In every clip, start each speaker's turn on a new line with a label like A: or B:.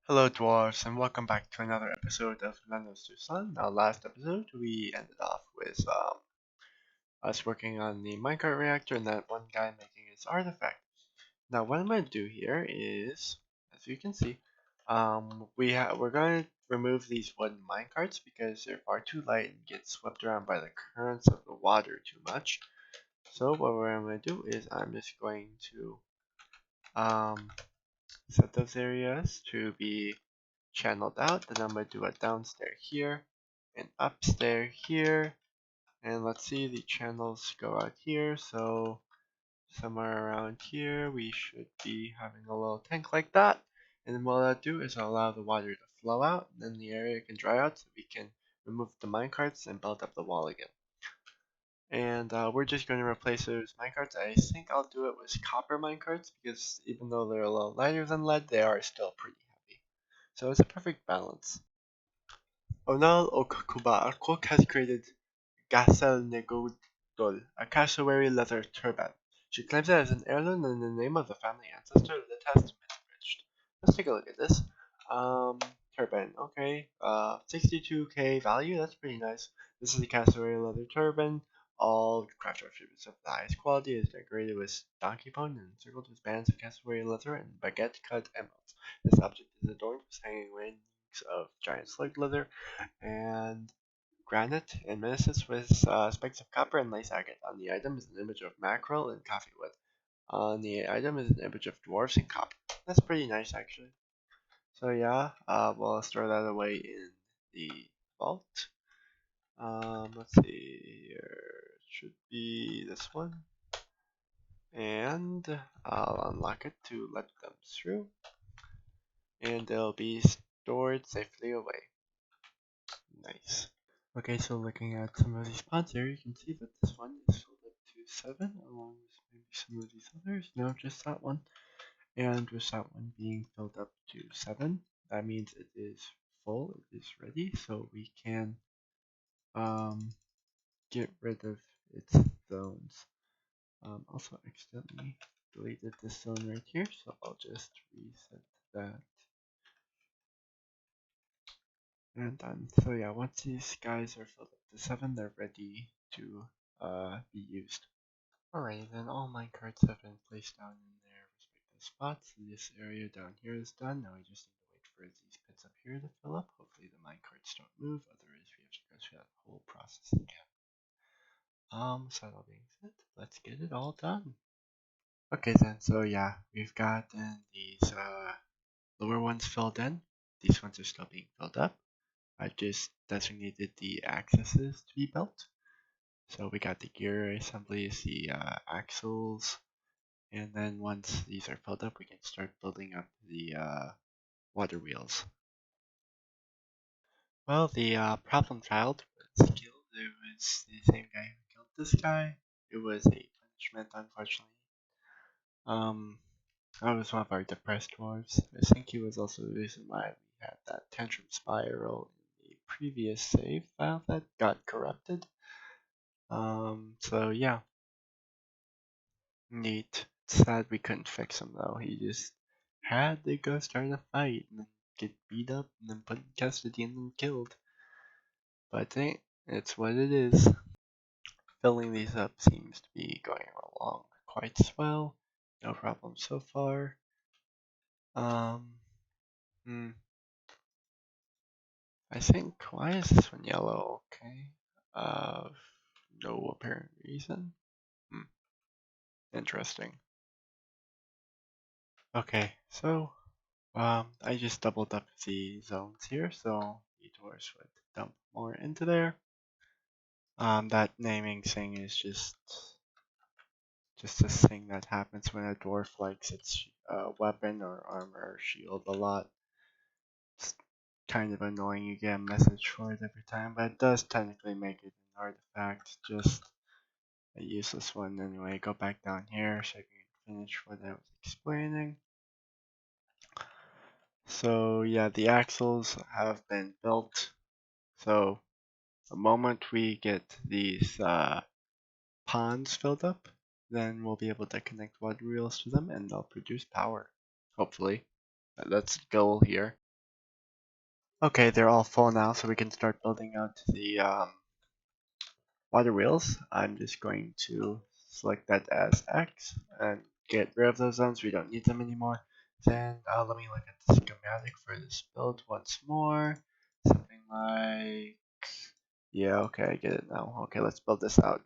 A: Hello dwarves and welcome back to another episode of Lenodoslan. Now last episode we ended off with us working on the minecart reactor and that one guy making his artifact. Now what I'm going to do here is, as you can see, we're going to remove these wooden minecarts because they're far too light and get swept around by the currents of the water too much. So what I'm going to do is I'm just going to set those areas to be channeled out. Then I'm going to do a downstairs here, and upstairs here, and let's see, the channels go out here, so somewhere around here we should be having a little tank like that. And then what I'll do is I'll allow the water to flow out, and then the area can dry out so we can remove the minecarts and build up the wall again. And we're just going to replace those minecarts. I think I'll do it with copper minecarts because even though they're a little lighter than lead, they are still pretty heavy. So it's a perfect balance. Onal Okuba has created Gasel Negodol, a cassowary leather turban. She claims it as an heirloom in the name of the family ancestor that has been enriched. Let's take a look at this. Um, Turban, okay. 62k value, that's pretty nice. This is a cassowary leather turban. All craft attributes of the highest quality is decorated with donkey bone and encircled with bands of cassowary leather and baguette cut emeralds. This object is adorned with hanging rings of giant slug leather and granite and menaces with specks of copper and lace agate. On the item is an image of mackerel and coffee wood. On the item is an image of dwarfs and copper. That's pretty nice actually. So yeah, we'll store that away in the vault. Let's see here. It should be this one. And I'll unlock it to let them through. And they'll be stored safely away. Nice. Okay, so looking at some of these pods here, you can see that this one is filled up to 7, along with maybe some of these others. No, just that one. And with that one being filled up to 7, that means it is full, it is ready, so we can get rid of its zones. Also accidentally deleted this zone right here, so I'll just reset that. And done. So yeah, once these guys are filled up to 7, they're ready to be used. Alright, then all minecarts have been placed down in their respective spots. This area down here is done. Now we just need to wait for these pits up here to fill up. Hopefully the minecarts don't move, otherwise we have to go through that whole process again. So that all being said, let's get it all done. Okay then, so yeah, we've got these lower ones filled in. These ones are still being filled up. I just designated the accesses to be built. So we got the gear assemblies, the axles, and then once these are filled up, we can start building up the water wheels. Well, the problem child was killed. It was the same guy who killed this guy. It was a punishment, unfortunately. I was one of our depressed dwarves. I think he was also the reason why we had that tantrum spiral in the previous save file that got corrupted. So yeah. Neat. Sad we couldn't fix him though. He just had to go start a fight and then get beat up and then put in custody and then killed. But hey, it's what it is. Filling these up seems to be going along quite well. No problem so far. Hmm. I think, why is this one yellow? Okay. No apparent reason. Interesting. Okay, so I just doubled up the zones here, so the dwarves would dump more into there. That naming thing is just this thing that happens when a dwarf likes its weapon or armor or shield a lot. It's kind of annoying. You get a message for it every time, but it does technically make it an artifact. Just a useless one anyway. Go back down here so I can finish what I was explaining. So yeah, the axles have been built. So the moment we get these ponds filled up, then we'll be able to connect water wheels to them and they'll produce power. Hopefully. That's the goal here. Okay, they're all full now, so we can start building out the water wheels. I'm just going to select that as X and get rid of those zones. We don't need them anymore. Then let me look at the schematic for this build once more. Something like, yeah, okay, I get it now. Okay, let's build this out.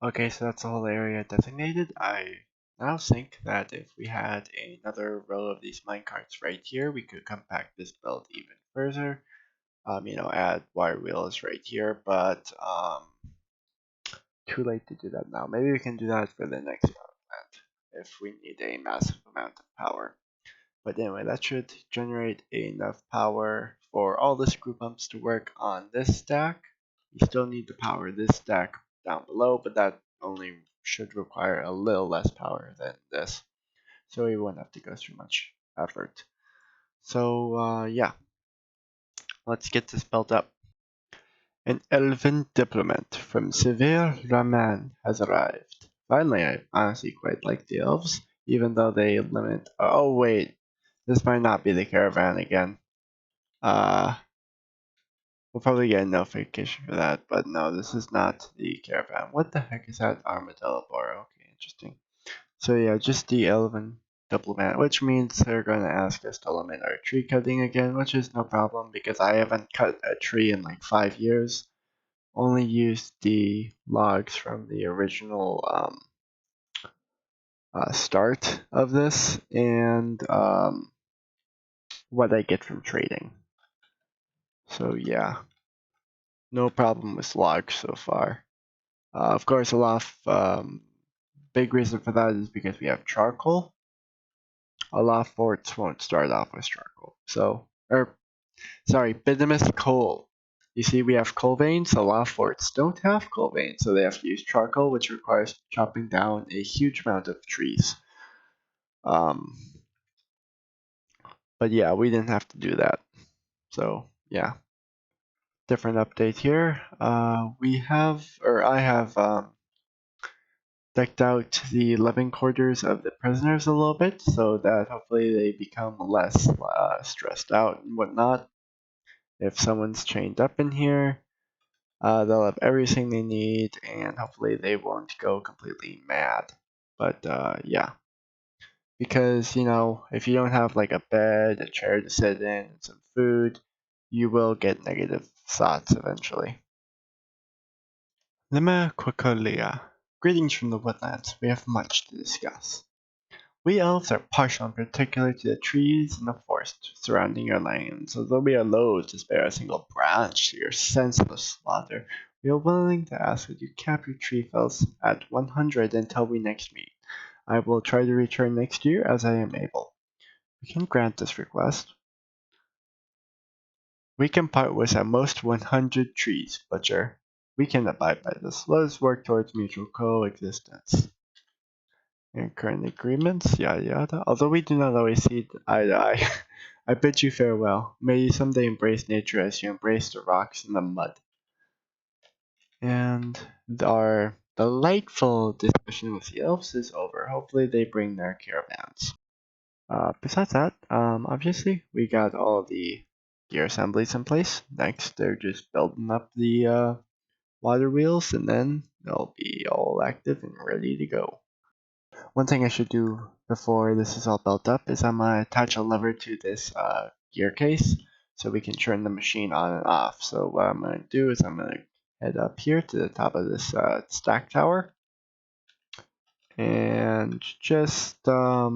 A: Okay, so that's the whole area designated. I now think that if we had another row of these minecarts right here, we could compact this build even further. Add wire wheels right here, but too late to do that now. Maybe we can do that for the next round if we need a massive amount of power. But anyway, that should generate enough power for all the screw pumps to work on this stack. You still need to power this stack down below, but that only should require a little less power than this. So we won't have to go through much effort. So yeah, let's get this built up. An elven diplomat from Severe Raman has arrived. Finally, I honestly quite like the elves, even though they limit. Oh wait, this might not be the caravan again. Uh, we'll probably get a notification for that, but no, this is not the caravan. What the heck is that armadillo bar? Okay, interesting. So yeah, just the elven diplomat, which means they're going to ask us to limit our tree cutting again, which is no problem because I haven't cut a tree in like 5 years. Only used the logs from the original start of this and what I get from trading. So yeah, no problem with logs so far. Of course, a lot of big reason for that is because we have charcoal. A lot of forts won't start off with charcoal. Sorry, bituminous coal. You see, we have coal veins. A lot of forts don't have coal veins, so they have to use charcoal, which requires chopping down a huge amount of trees. Um, but yeah, we didn't have to do that. So yeah, different update here. I have decked out the living quarters of the prisoners a little bit, so that hopefully they become less stressed out and whatnot. If someone's chained up in here, they'll have everything they need, and hopefully they won't go completely mad. But yeah, because if you don't have like a bed, a chair to sit in, and some food, you will get negative thoughts eventually. Lima Quacolia. Greetings from the woodlands. We have much to discuss. We elves are partial in particular to the trees and the forest surrounding your lands, although we are loath to spare a single branch to your senseless slaughter. We are willing to ask that you cap your tree fells at 100 until we next meet. I will try to return next year as I am able. We can grant this request. We can part with at most 100 trees, Butcher. We can abide by this. Let us work towards mutual coexistence. And current agreements, yada yada. Although we do not always see eye to eye, I bid you farewell. May you someday embrace nature as you embrace the rocks and the mud. And our delightful discussion with the elves is over. Hopefully they bring their caravans. Besides that, obviously we got all the gear assemblies in place. Next, they're just building up the water wheels, and then they'll be all active and ready to go. One thing I should do before this is all built up is I'm gonna attach a lever to this gear case so we can turn the machine on and off. So what I'm gonna do is I'm gonna head up here to the top of this stack tower and just I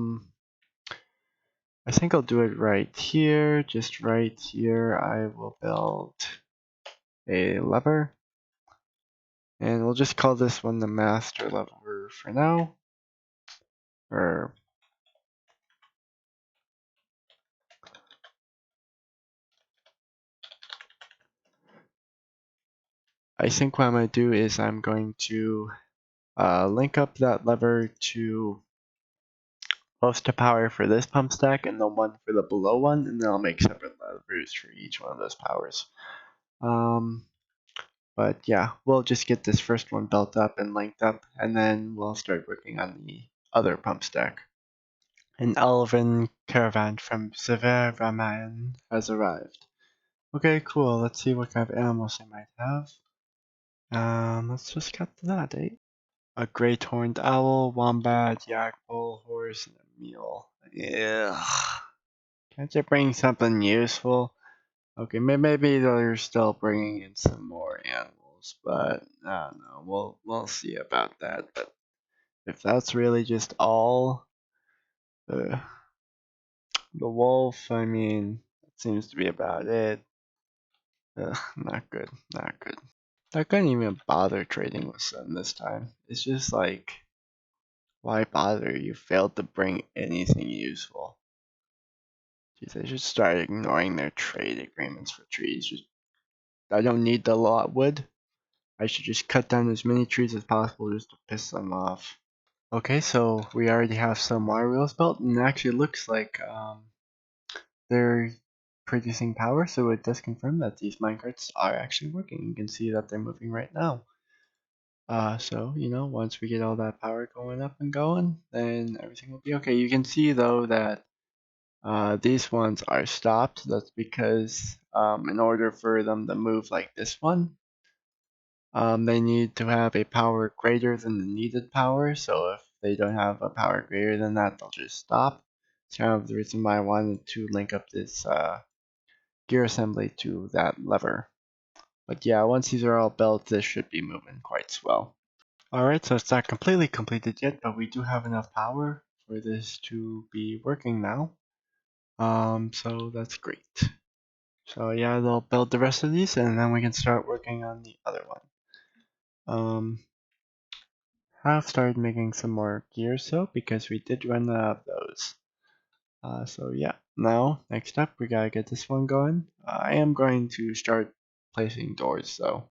A: think I'll do it right here. Just right here, I will build a lever. And we'll just call this one the master lever for now. Or I think what I'm going to do is I'm going to link up that lever to both the power for this pump stack and the one for the below one, and then I'll make separate levers for each one of those powers. But yeah, we'll just get this first one built up and linked up, and then we'll start working on the other pump stack. An elven caravan from Severaman has arrived. Okay, cool. Let's see what kind of animals they might have. Let's just cut to that, eh? A great horned owl, wombat, yak, bull, horse, and a mule. Yeah. Can't you bring something useful? Okay, maybe they're still bringing in some more animals, but I don't know. We'll see about that. But if that's really just all, the the wolf, I mean, that seems to be about it. Not good, not good. I couldn't even bother trading with them this time. It's just like, why bother? You failed to bring anything useful. Jeez, I should start ignoring their trade agreements for trees. Just, I don't need the lot wood. I should just cut down as many trees as possible just to piss them off. Okay, so we already have some wire wheels built, and it actually looks like they're producing power, so it does confirm that these minecarts are actually working. You can see that they're moving right now. So, once we get all that power going up and going, then everything will be okay. You can see though that these ones are stopped. That's because in order for them to move like this one, they need to have a power greater than the needed power. So if they don't have a power greater than that, they'll just stop. It's kind of the reason why I wanted to link up this gear assembly to that lever. But yeah, once these are all built, this should be moving quite swell. Alright, so it's not completely completed yet, but we do have enough power for this to be working now. So that's great. So yeah, they'll build the rest of these, and then we can start working on the other one. I've started making some more gears though, because we did run out of those. So yeah, now, next up, we gotta get this one going. I am going to start placing doors though.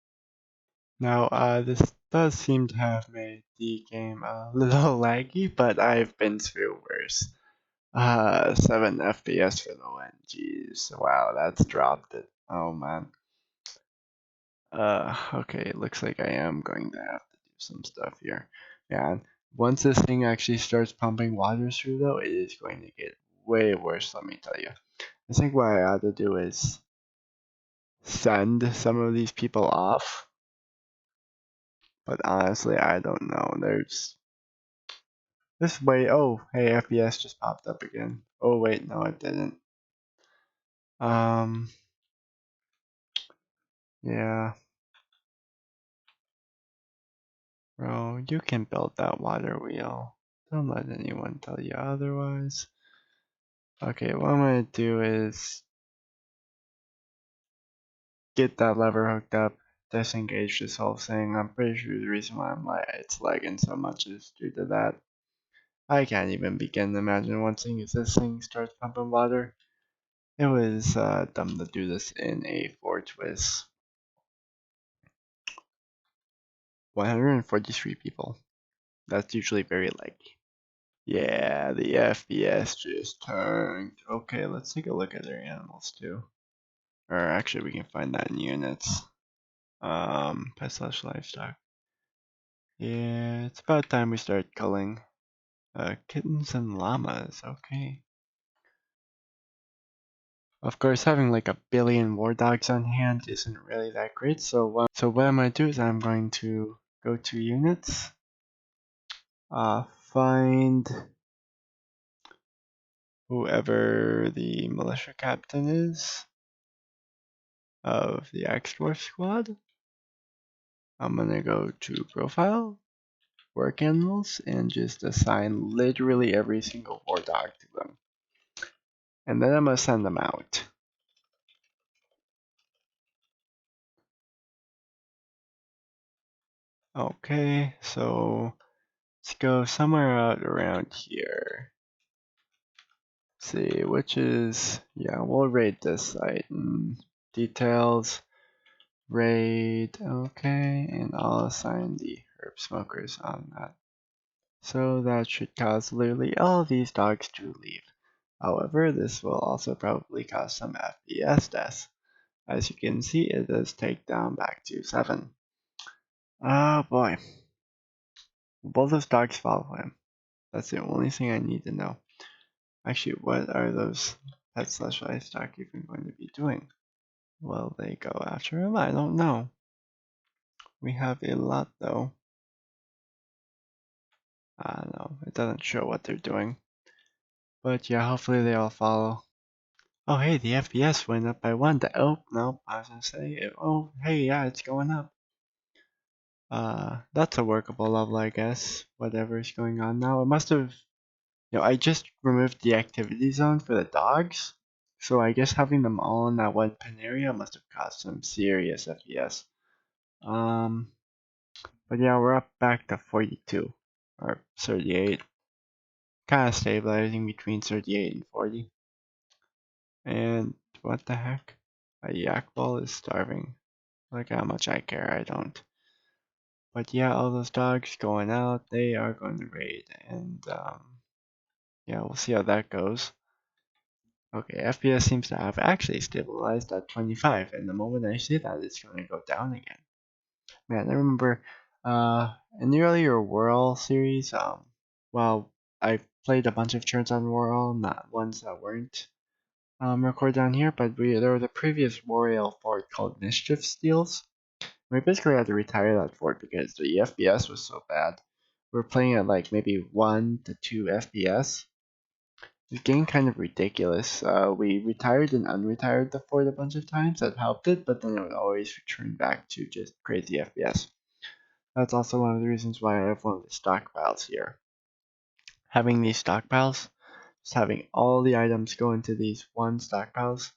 A: Now, this does seem to have made the game a little laggy, but I've been through worse. 7 FPS for the win. Jeez, wow, that's dropped it. Oh man. Okay, it looks like I am going to have to do some stuff here. Yeah, once this thing actually starts pumping water through though, it is going to get way worse, let me tell you. I think what I ought to do is send some of these people off. But honestly, I don't know. There's this way. Oh, hey, FPS just popped up again. Oh wait, no, it didn't. Um, yeah. Bro, you can build that water wheel. Don't let anyone tell you otherwise. Okay, what I'm gonna do is get that lever hooked up, disengage this whole thing. I'm pretty sure the reason why it's lagging so much is due to that. I can't even begin to imagine one thing if this thing starts pumping water. It was dumb to do this in a fortress. 143 people. That's usually very laggy. Yeah, the FPS just tanked. Okay, let's take a look at their animals too. Or actually, we can find that in units. Pet slash livestock. Yeah, it's about time we start culling. Kittens and llamas. Okay. Of course, having like a billion war dogs on hand isn't really that great. So what I'm gonna do is I'm going to go to units. Find whoever the militia captain is of the Dwarf squad. I'm gonna go to profile, work animals, and just assign literally every single war dog to them. And then I'm gonna send them out. Okay, so let's go somewhere out around here. See, which is, yeah, we'll raid this site. Details, raid, okay, and I'll assign the herb smokers on that. So that should cause literally all of these dogs to leave. However, this will also probably cause some FPS deaths. As you can see, it does take down back to 7. Oh boy. Will those dogs follow him? That's the only thing I need to know. Actually, what are those pet/livestock even going to be doing? Will they go after him? I don't know. We have a lot though. I don't know. It doesn't show what they're doing. But yeah, hopefully they all follow. Oh hey, the FPS went up by 1. Oh, no, I was gonna say, oh hey, yeah, it's going up. That's a workable level, I guess. Whatever's going on now. It must have, I just removed the activity zone for the dogs. So I guess having them all in that one pen area must have caused some serious FPS. But yeah, we're up back to 42 or 38. Kind of stabilizing between 38 and 40. And what the heck? A yak ball is starving. Look how much I care, I don't. But yeah, all those dogs going out, they are going to raid. And yeah, we'll see how that goes. Okay, FPS seems to have actually stabilized at 25. And the moment I say that, it's going to go down again. Man, I remember in the earlier Whirl series, well, I played a bunch of turns on Whirl, not ones that weren't recorded down here, but there was a previous Whirl fort called Mischief Steals. We basically had to retire that fort because the FPS was so bad. We were playing at like maybe 1 to 2 FPS. It was getting kind of ridiculous. We retired and unretired the fort a bunch of times. That helped it, but then it would always return back to just crazy FPS. That's also one of the reasons why I have one of the stockpiles here. Having these stockpiles, just having all the items go into these one stockpiles,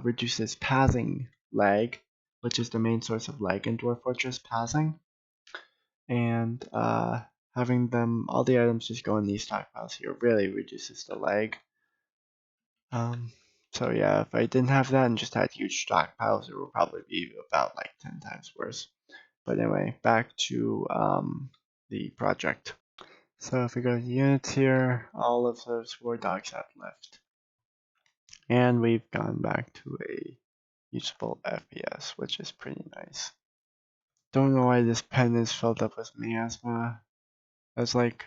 A: reduces pathing lag, which is the main source of lag in Dwarf Fortress, pathing. And having all the items just go in these stockpiles here really reduces the lag. So yeah, if I didn't have that and just had huge stockpiles, it would probably be about like 10 times worse. But anyway, back to the project. So if we go to units here, all of those war dogs have left. And we've gone back to a useful FPS, which is pretty nice. Don't know why this pen is filled up with miasma. That's like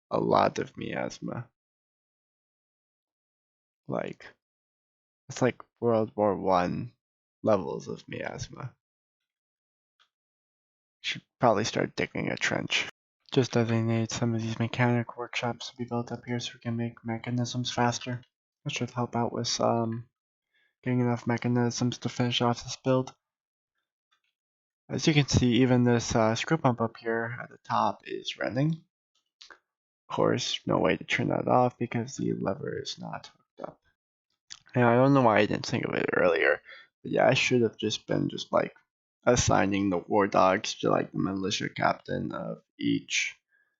A: a lot of miasma. Like, it's like World War I levels of miasma. Should probably start digging a trench. Just designate some of these mechanic workshops to be built up here so we can make mechanisms faster. That should help out with getting enough mechanisms to finish off this build. As you can see, even this screw pump up here at the top is running. Of course, no way to turn that off because the lever is not hooked up. And I don't know why I didn't think of it earlier, but yeah, I should have just been like assigning the war dogs to like the militia captain of each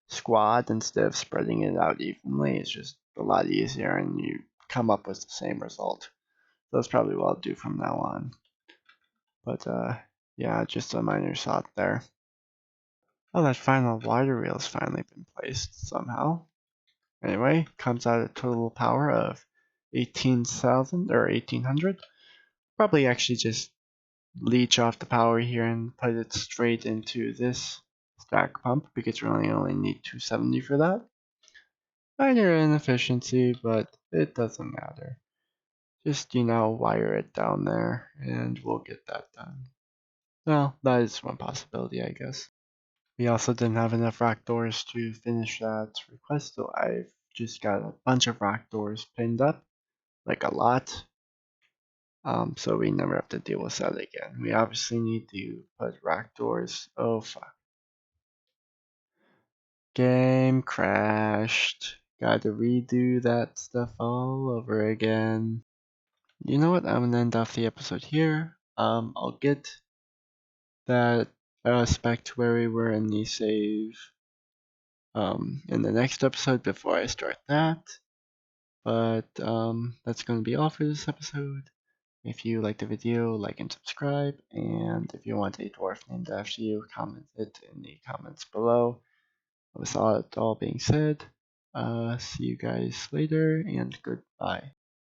A: squad instead of spreading it out evenly. It's just a lot easier and you come up with the same result. So that's probably what I'll do from now on. But yeah, just a minor thought there. Oh, that final water wheel's finally been placed somehow. Anyway, comes out at total power of 18,000 or 1800. Probably actually just leech off the power here and put it straight into this stack pump because we only need 270 for that. Minor inefficiency, but it doesn't matter. Just, wire it down there and we'll get that done. Well, that is one possibility, I guess. We also didn't have enough rock doors to finish that request, so I've just got a bunch of rock doors pinned up, like a lot. So we never have to deal with that again. We obviously need to put rock doors. Oh fuck. Game crashed. Gotta redo that stuff all over again. You know what? I'm gonna end off the episode here. I'll get that back to where we were in the save in the next episode before I start that. But that's going to be all for this episode. If you liked the video, like and subscribe. And if you want a dwarf named after you, comment it in the comments below. With all being said, see you guys later and goodbye.